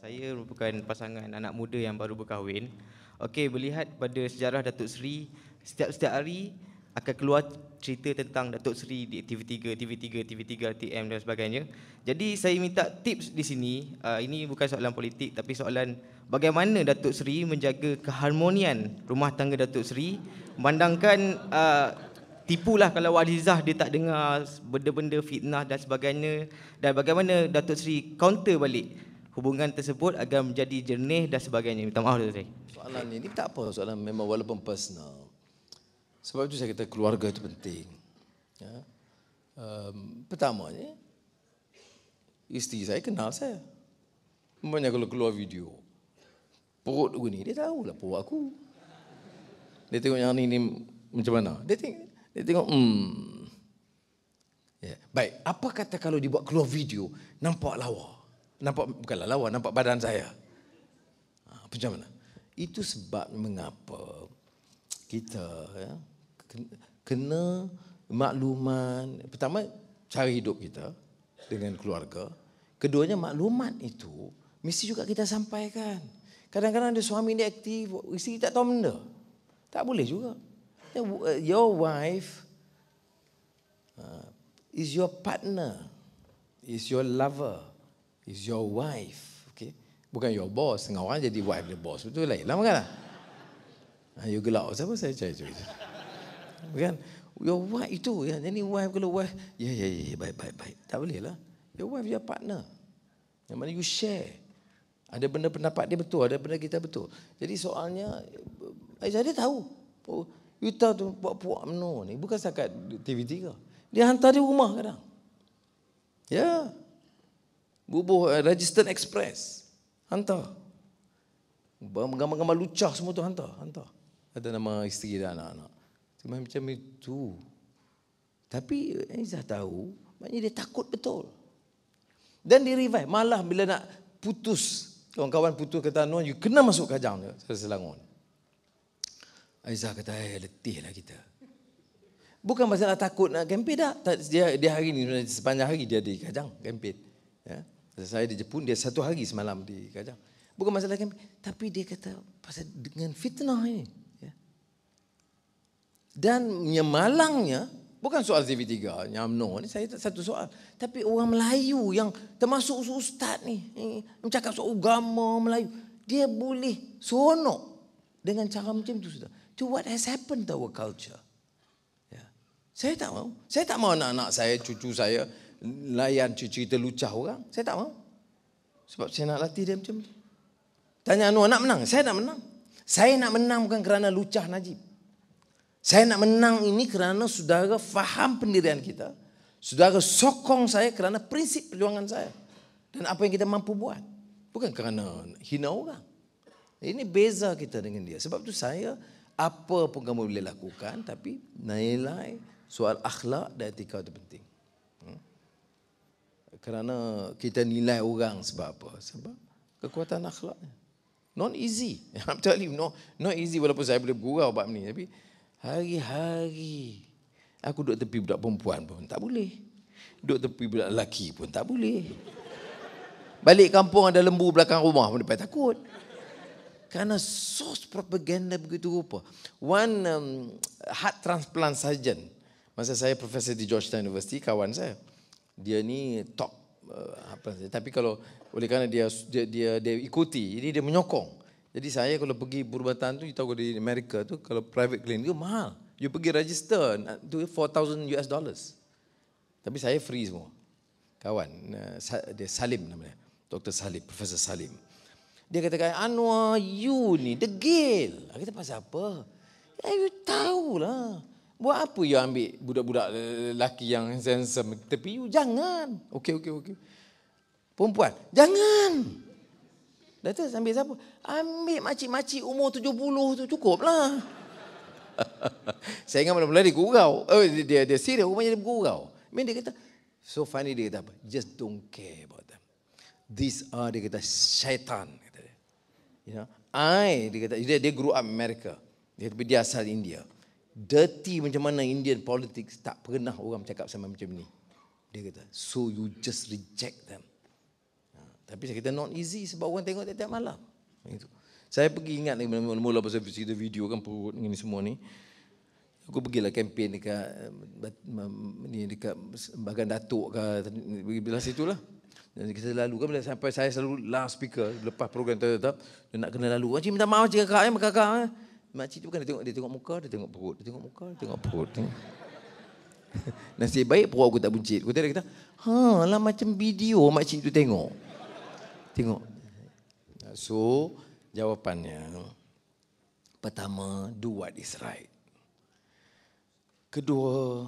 Saya merupakan pasangan anak muda yang baru berkahwin. Okey, melihat pada sejarah Datuk Seri, setiap hari akan keluar cerita tentang Datuk Seri di TV3, TV3, TV3, TM dan sebagainya. Jadi saya minta tips di sini. Ini bukan soalan politik tapi soalan bagaimana Datuk Seri menjaga keharmonian rumah tangga Datuk Seri, memandangkan tipulah kalau Wadizah dia tak dengar benda-benda fitnah dan sebagainya, dan bagaimana Datuk Seri counter balik hubungan tersebut agar menjadi jernih dan sebagainya. Minta maaf Datuk Seri. Soalan ini tak apa, soalan memang walaupun personal. Sebab itu saya kata keluarga itu penting. Ya. Pertamanya, isteri saya kenal saya. Umpamanya kalau keluar video, perut aku ni, dia tahulah perut aku. Dia tengok yang ni macam mana. Dia tengok, ya. Baik, apa kata kalau dibuat keluar video, nampak lawa. Bukanlah lawa, nampak badan saya. Macam mana? Itu sebab mengapa kita ya, kena makluman. Pertama, cara hidup kita dengan keluarga. Keduanya, maklumat itu mesti juga kita sampaikan. Kadang-kadang ada suami ni aktif, isteri tak tahu benda. Tak boleh juga. Your wife is your partner, is your lover, is your wife. Okay? Bukan your boss. Tengah orang jadi wife dia boss. Betul lain lah bukan lah? You gelak siapa saya cari. Bukan? Your wife itu. Ya. Jadi wife kalau wife. Ya, baik. Tak boleh lah. Your wife your partner. Yang mana you share. Ada benda pendapat dia betul. Ada benda kita betul. Jadi soalnya. Aizah dia tahu. Oh, you tahu tu puak-puak meno ni. Bukan setakat TV3. Dia hantar di rumah kadang. Ya. Bubuh Registered Express. Hantar. Gambar-gambar lucah semua tu hantar. Ada nama isteri dan anak-anak. Macam itu. Tapi Aizah tahu, maknanya dia takut betul. Dan dia revive. Malah bila nak putus, kawan-kawan putus kata, no, you kena masuk Kajang. Saya Selangor. Aizah kata, letih lah kita. Bukan masalah takut nak kempen tak. Dia hari ni, sepanjang hari dia di Kajang, kempen. Ya. Saya di Jepun, dia satu hari semalam di Kajang. Bukan masalah kempen. Tapi dia kata, pasal dengan fitnah ini. Ya. Dan yang malangnya, bukan soal TV3, yang UMNO ni, saya satu soal. Tapi orang Melayu yang termasuk ustaz ni, bercakap soal agama Melayu, dia boleh seronok dengan cara macam tu sudah. To what has happened to our culture. Ya. Saya tak mau. Saya tak mau anak-anak saya, cucu saya, layan cerita lucah orang. Saya tak mau. Sebab saya nak latih dia macam tu. Tanya Anwar nak menang. Saya nak menang. Saya nak menang bukan kerana lucah Najib. Saya nak menang ini kerana saudara faham pendirian kita. Saudara sokong saya kerana prinsip perjuangan saya. Dan apa yang kita mampu buat. Bukan kerana hina orang. Ini beza kita dengan dia. Sebab tu saya, apa pun kamu boleh lakukan, tapi nilai soal akhlak dan etika itu penting. Kerana kita nilai orang sebab apa? Sebab kekuatan akhlaknya. Not easy. I'm telling you, not easy walaupun saya boleh bergurau bab ni. Tapi hari-hari aku duduk tepi budak perempuan pun tak boleh. Duduk tepi budak lelaki pun tak boleh. Balik kampung ada lembu belakang rumah pun dia takut. Kerana sos propaganda begitu rupa. One heart transplant surgeon. Masa saya profesor di Georgetown University, kawan saya. Dia ni top. Tapi kalau oleh kerana dia ikuti, jadi dia menyokong. Jadi saya kalau pergi perubatan tu, you tahu di Amerika tu, kalau private clinic tu mahal. You pergi register, tu $4,000. Tapi saya free semua. Kawan, dia Salim namanya. Dr. Salim, Profesor Salim. Dia kata, Anwar, you ni degil. Kita pasal apa? You tahulah. Buat apa you ambil budak-budak lelaki yang handsome tepi you? Jangan. Okey. Perempuan, jangan. Dah tu ambil siapa? Ambil makcik-makcik umur 70 tu cukup lah. Saya ingat mula-mula dia gurau. Dia serius, rupanya dia bergurau. Dia kata, so funny dia kata apa? Just don't care about them. These are, dia kata, syaitan. You know, dia kata, dia grew up America. Dia asal India. Dirty macam mana Indian politics, tak pernah orang cakap sama macam ni. Dia kata, so you just reject them. Tapi saya kata not easy sebab orang tengok tiap-tiap malam. Itu. Saya pergi ingat mula-mula pasal cerita video kan perut ni semua ni. Aku pergilah kempen dekat Bagan Datuk ke belah situlah. Dan kita lalu kan bila sampai saya selalu last speaker lepas program tetap dia nak kena lalu. Cik minta maaf cik kakak. Makcik tu bukan dia tengok muka, dia tengok perut, dia tengok muka, dia tengok perut. Nasib baik perut aku tak buncit. Aku kata, lah macam video makcik tu tengok. So, jawapannya pertama, do what is right. Kedua,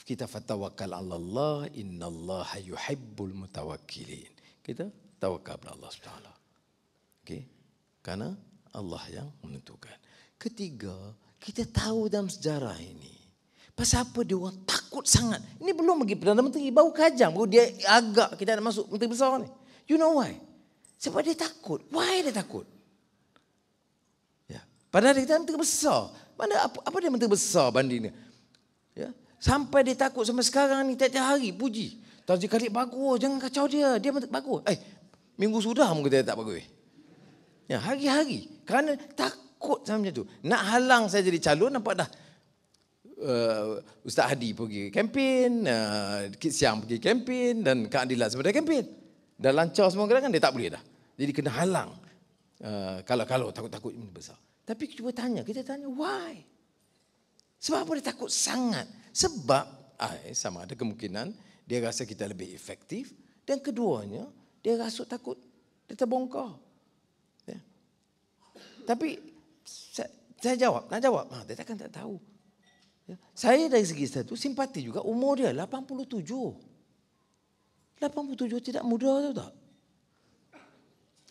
kita fatawakal ala Allah, innallaha yuhibbul mutawakkilin. Kita tawakal kepada Allah SWT. Okey? Karena Allah yang menentukan. Ketiga, kita tahu dalam sejarah ini pasal apa dia orang takut sangat. Ini belum lagi Perdana Menteri baru kajang, baru dia agak kita nak masuk menteri besar ni. You know why? Sebab dia takut. Why dia takut? Ya. Padahal dia menteri besar. Mana apa dia menteri besar bandingnya? Ya. Sampai dia takut sampai sekarang ni tiap-tiap hari puji. Tazi Khalid bagus, jangan kacau dia. Dia bagus. Minggu sudah mungkin dia tak bagus. Ya, hari-hari. Kerana takut sama macam tu. Nak halang saya jadi calon nampak dah. Ustaz Hadi pergi kempen, Kit Siang pergi kempen dan Kak Adilah sebenarnya kempen. Dah lancar semua kan dia tak boleh dah. Jadi kena halang. Kalau takut-takut besar. Tapi kita tanya why? Sebab apa dia takut sangat? Sebab sama ada kemungkinan dia rasa kita lebih efektif dan keduanya dia rasa takut dia terbongkar. Ya. Tapi saya nak jawab. Dia takkan tak tahu. Ya. Saya dari segi satu simpati juga umur dia 87. 87 tidak muda tahu tak?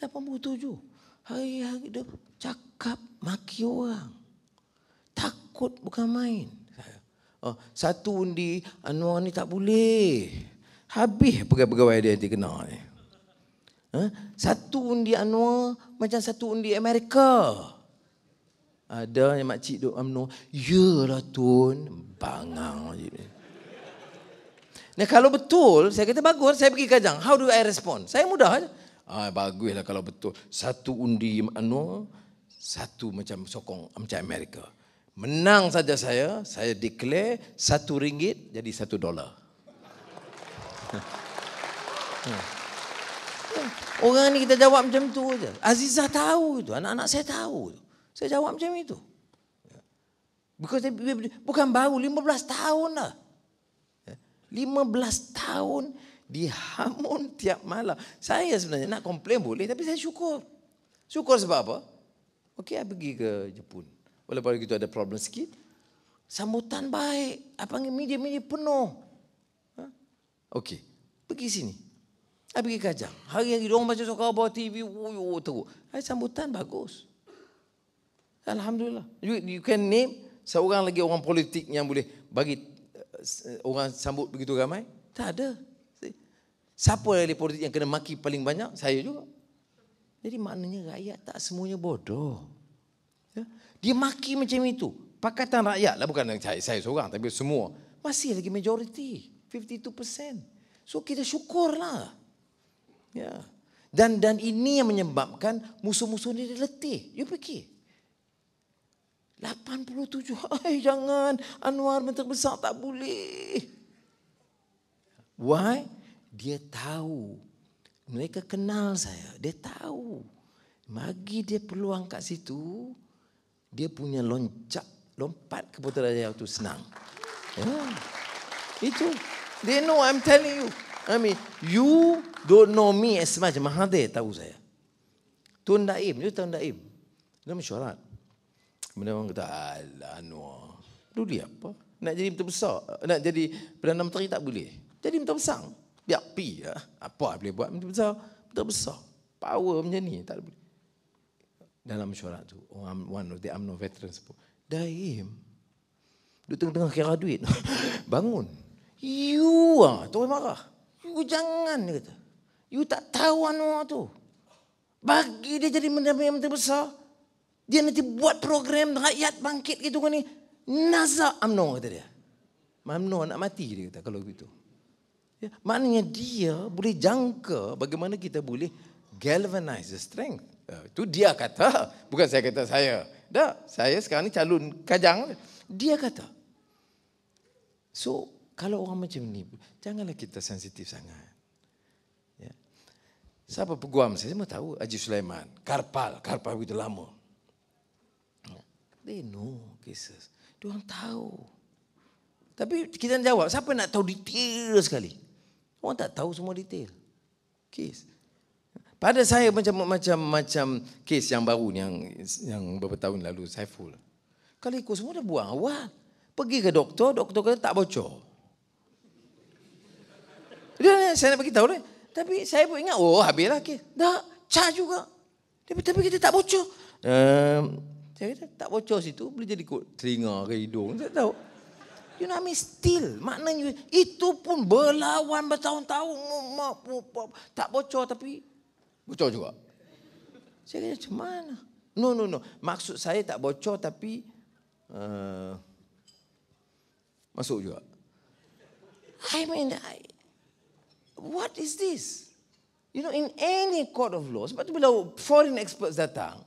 87. Hari-hari dia cakap maki orang. Takut bukan main. Satu undi Anwar ni tak boleh. Habis pegawai dia nanti kena ni. Satu undi Anwar macam satu undi Amerika. Ada yang makcik duk UMNO. Yalah Tun. Bangang je. Nah kalau betul, saya kata bagus, saya pergi kajang. How do I respond? Saya mudah aja. Baguslah kalau betul. Satu undi Anwar, satu macam sokong macam Amerika. Menang saja saya declare RM1 jadi $1. Orang ni kita jawab macam tu aja. Azizah tahu itu, anak-anak saya tahu. Saya jawab macam itu. Because bukan baru 15 tahun lah. 15 tahun dihamun tiap malam. Saya sebenarnya nak komplain boleh tapi saya syukur. Syukur sebab apa? Okey, saya pergi ke Jepun. Walaupun kita ada problem sikit, sambutan baik. Apa panggil media-media penuh. Okey, pergi sini. Saya pergi kajang. Hari-hari diorang baca khabar TV, teruk. Sambutan bagus. Alhamdulillah. You can name seorang lagi orang politik yang boleh bagi orang sambut begitu ramai? Tak ada. Siapa dari politik yang kena maki paling banyak? Saya juga. Jadi maknanya rakyat tak semuanya bodoh. Ya? Dia maki macam itu. Pakatan rakyat lah, bukan saya seorang, tapi semua. Masih lagi majority. 52%. So kita syukurlah. Ya. Dan ini yang menyebabkan musuh-musuh ni dia letih. You fikir. 87. Jangan. Anwar menteri besar tak boleh. Why? Dia tahu. Mereka kenal saya. Dia tahu. Bagi dia peluang kat situ, dia punya lompat ke Putrajaya itu senang. Itu. They know, I'm telling you. I mean, you don't know me as much. Mahathir tahu saya. Tun Daim. You tahu Daim. Dia mesyuarat. Kemudian orang kata, alah Anwar. Dulu dia apa? Nak jadi menteri besar. Nak jadi Perdana Menteri tak boleh. Jadi menteri besar. Biar pi lah. Apa boleh buat menteri besar? Menteri besar. Power macam ni. Tak boleh. Dalam mesyuarat tu, one of the UMNO veterans pun, Daim, duduk tengah-tengah kira duit. Bangun. You tu marah. You jangan, dia kata. You tak tahu Anwar tu. Bagi dia jadi menteri besar, dia nanti buat program rakyat bangkit gitu kan ni. Nazak UMNO kata dia. UMNO nak mati dia kata kalau begitu. Ya, maknanya dia boleh jangka bagaimana kita boleh galvanize the strength. Itu dia kata, bukan saya kata saya. Dah, saya sekarang ni calon Kajang. Dia kata. So, kalau orang macam ni, janganlah kita sensitif sangat. Ya. Siapa peguam saya mau tahu, Haji Sulaiman, Karpal begitu lama. They know cases. Diorang tahu. Tapi kita jawab, siapa nak tahu detail sekali? Orang tak tahu semua detail. Kes. Pada saya macam kes yang baru ni yang beberapa tahun lalu, Saiful. Kalau ikut semua dah buang awal. Pergi ke doktor kata tak bocor. Dia saya nak bagi tahu dia. Tapi saya pun ingat, habislah kes. Dah, charge juga. Tapi kita tak bocor. Saya kata tak bocor situ boleh jadi kot telinga ke hidung, tak tahu. You know, still maknanya itu pun berlawan bertahun-tahun tak bocor tapi bocor juga. Saya kata macam mana? No. Maksud saya tak bocor tapi masuk juga. I mean, what is this? You know, in any court of law, sebab tu bila foreign experts datang,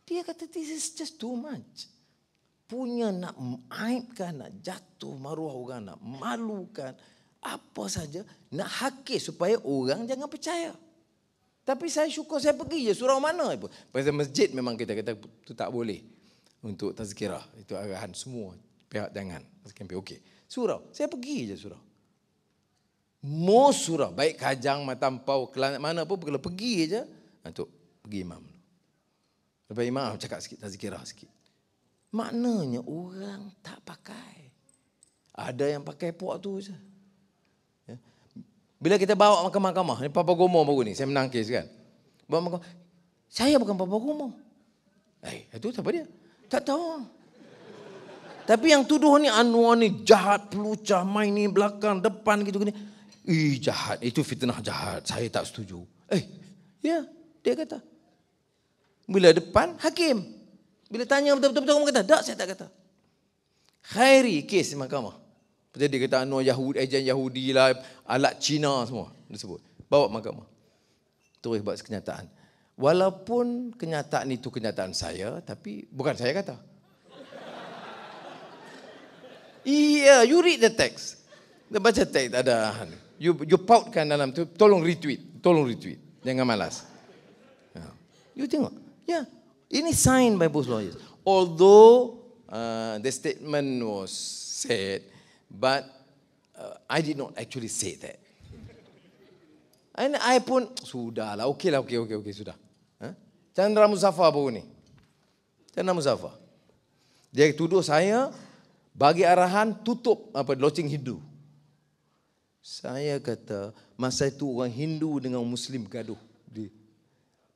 dia kata this is just too much. Punya nak aibkan, nak jatuh maruah orang, nak malukan, apa saja, nak hakis supaya orang jangan percaya. Tapi saya syukur saya pergi je surau mana pun. Pasal masjid memang kita kata itu tak boleh untuk tazkirah. Itu arahan semua pihak jangan. Kempen okey. Surau, saya pergi je surau. Mau surau, baik Kajang, Matampau, Kelantan, mana pun kalau pergi je untuk pergi imam. Lepas imam cakap sikit tazkirah sikit. Maknanya orang tak pakai. Ada yang pakai puak tu je. Ya. Bila kita bawa ke mahkamah, ni Papa Gomo baru ni, saya menang kes kan. Bawa mahkamah, saya bukan Papa Gomo. Itu siapa dia? Tak tahu. Tapi yang tuduh ni Anwar ni jahat, pelucah, main ni belakang, depan gitu-gini. Jahat, itu fitnah jahat. Saya tak setuju. Ya, dia kata. Bila depan, hakim. Bila tanya betul-betul orang kata, tak, saya tak kata. Khairi kes di mahkamah. Jadi dia kata Anwar Yahudi, ejen Yahudi lah, alat Cina semua disebut. Bawa mahkamah. Terus buat kenyataan. Walaupun kenyataan itu kenyataan saya, tapi bukan saya kata. Iya, you read the text. Dia baca teks ada. You pautkan dalam tu, tolong retweet. Jangan malas. You tengok. Ya. Ini signed by both lawyers. Although the statement was said, but I did not actually say that. And I pun, sudahlah, okey, sudah. Chandra Muzaffar baru ni. Chandra Muzaffar. Dia tuduh saya bagi arahan tutup launching Hindu. Saya kata, masa itu orang Hindu dengan Muslim gaduh.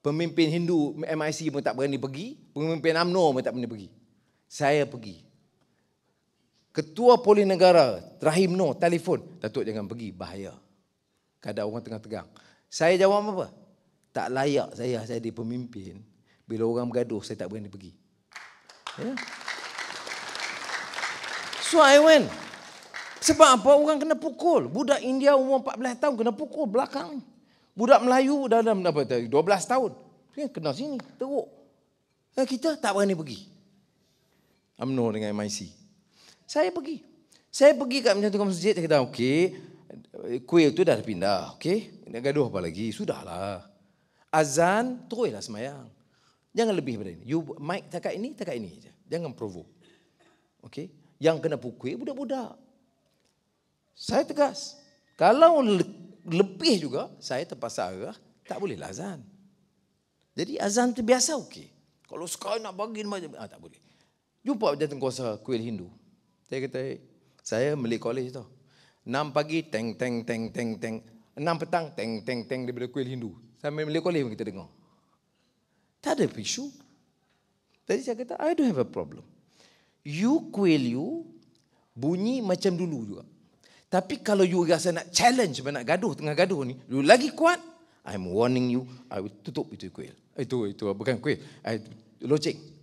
Pemimpin Hindu MIC pun tak berani pergi. Pemimpin UMNO pun tak berani pergi. Saya pergi. Ketua Polis Negara, Rahim Noor, telefon. Datuk jangan pergi, bahaya. Kadang orang tengah tegang. Saya jawab apa? Tak layak saya di pemimpin. Bila orang bergaduh, saya tak berani pergi. Yeah. So I went. Sebab apa? Orang kena pukul. Budak India umur 14 tahun kena pukul belakang. Budak Melayu dalam 12 tahun. Kena sini, teruk. Kita tak berani pergi. UMNO dengan MIC. Saya pergi kat macam masjid. Saya kata, okey, kuil tu dah pindah. Okey, nak gaduh apa lagi? Sudahlah. Azan, teruslah semayang. Jangan lebih daripada ini. You mic takat ini je. Jangan provoke. Okey, yang kena pukul budak-budak. Saya tegas. Kalau lebih juga, saya terpaksa arah, tak bolehlah azan. Jadi azan tu biasa okey. Kalau sekarang nak bagi macam tak boleh. Jumpa jawatankuasa kuil Hindu. Saya kata, saya beli college tau. 6 pagi, teng. 6 petang, teng daripada kuil Hindu. Sampai beli college pun kita dengar. Tak ada isu. Jadi saya kata, I don't have a problem. You kuil you, bunyi macam dulu juga. Tapi kalau you rasa nak challenge, nak gaduh, tengah gaduh ni, you lagi kuat, I'm warning you, I will tutup itu kuil. Itu bukan kuil, loceng.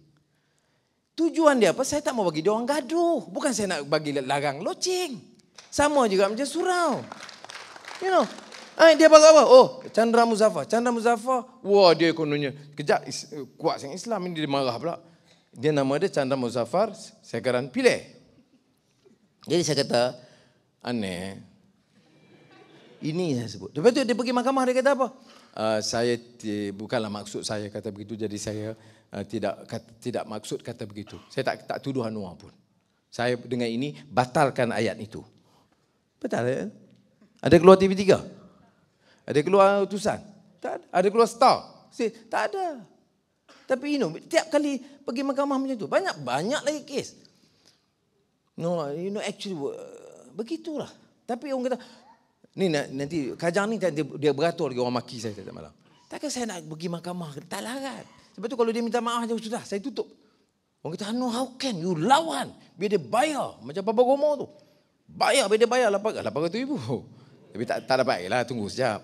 Tujuan dia apa? Saya tak mau bagi dia orang gaduh. Bukan saya nak bagi larang loceng. Sama juga macam surau. You know, Dia pakai apa? Oh, Chandra Muzaffar. Chandra Muzaffar, wah dia kononnya kejap kuat sangat Islam, ini dia marah pula. Dia nama dia Chandra Muzaffar, Segaran Pilih. Jadi saya kata, aneh. Ini saya sebut. Lepas tu dia pergi mahkamah, dia kata apa? Saya bukanlah maksud saya kata begitu, jadi saya tidak maksud kata begitu. Saya tak tuduh Anwar pun. Saya dengan ini batalkan ayat itu. Betul ya? Ada keluar TV3? Ada keluar utusan? Tak ada. Ada keluar star? Tak ada. Tapi tiap kali pergi mahkamah macam tu, banyak lagi kes. No, actually begitulah. Tapi orang kata, ni nanti Kajang ni dia beratur lagi, orang maki saya tak malam. Takkan saya nak pergi mahkamah? Tak larat. Sebab tu kalau dia minta maaf, sudah, saya tutup. Orang kata, no, how can you lawan? Biar dia bayar. Macam Papa Gomo tu. Biar dia bayar 800,000. Tapi tak dapat lah, tunggu sekejap.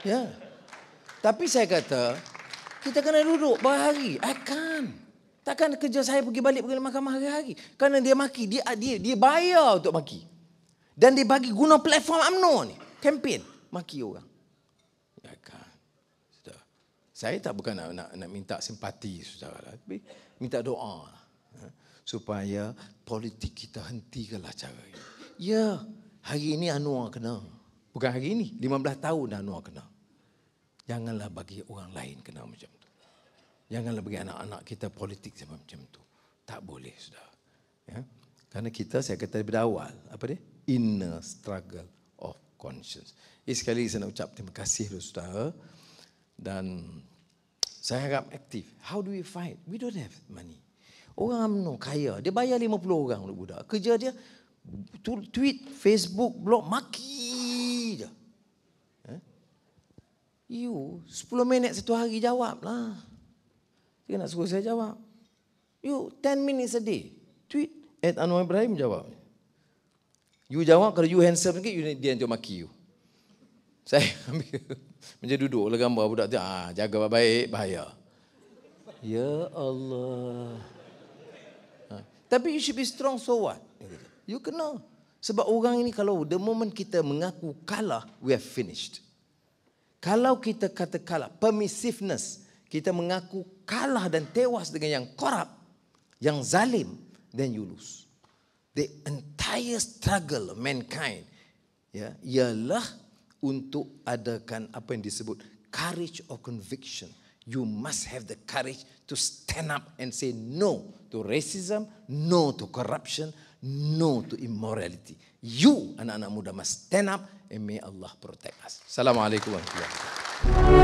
Ya. Tapi saya kata, kita kena duduk berhari. Takkan kerja saya pergi balik pergi mahkamah hari-hari. Kerana dia maki, dia bayar untuk maki. Dan dia bagi guna platform UMNO ni. Kempen, maki orang. Ya kan. Sudah. Saya tak bukan nak minta simpati, saudara. Tapi minta doa. Supaya politik kita hentikanlah cara ini. Ya, hari ini Anwar kena. Bukan hari ini, 15 tahun dah Anwar kena. Janganlah bagi orang lain kena macam tu. Janganlah bagi anak-anak kita politik macam tu. Tak boleh, sudah. Ya? Karena saya kata daripada awal, apa dia? Inner struggle of conscience. Sekali saya nak ucap terima kasih, saudara. Dan saya harap aktif. How do we fight? We don't have money. Orang UMNO kaya, dia bayar 50 orang untuk budak. Kerja dia tweet, Facebook, blog, maki je. You 10 minit satu hari jawablah. Dia nak suruh saya jawab. You 10 minutes a day. Tweet at Anwar Ibrahim jawab. You jawab, kalau you handsome sikit, dia nanti maki you. Saya ambil macam duduk lah gambar budak tu, jaga baik-baik, bahaya. Ya Allah. Tapi you should be strong, so what? You kena. Sebab orang ini kalau the moment kita mengaku kalah, we have finished. Kalau kita kata kalah, permissiveness, kita mengaku kalah dan tewas dengan yang korup, yang zalim, then you lose. The entire struggle of mankind ialah untuk adakan apa yang disebut courage of conviction. You must have the courage to stand up and say no to racism, no to corruption, no to immorality. You, anak-anak muda, must stand up and may Allah protect us. Assalamualaikum warahmatullahi wabarakatuh.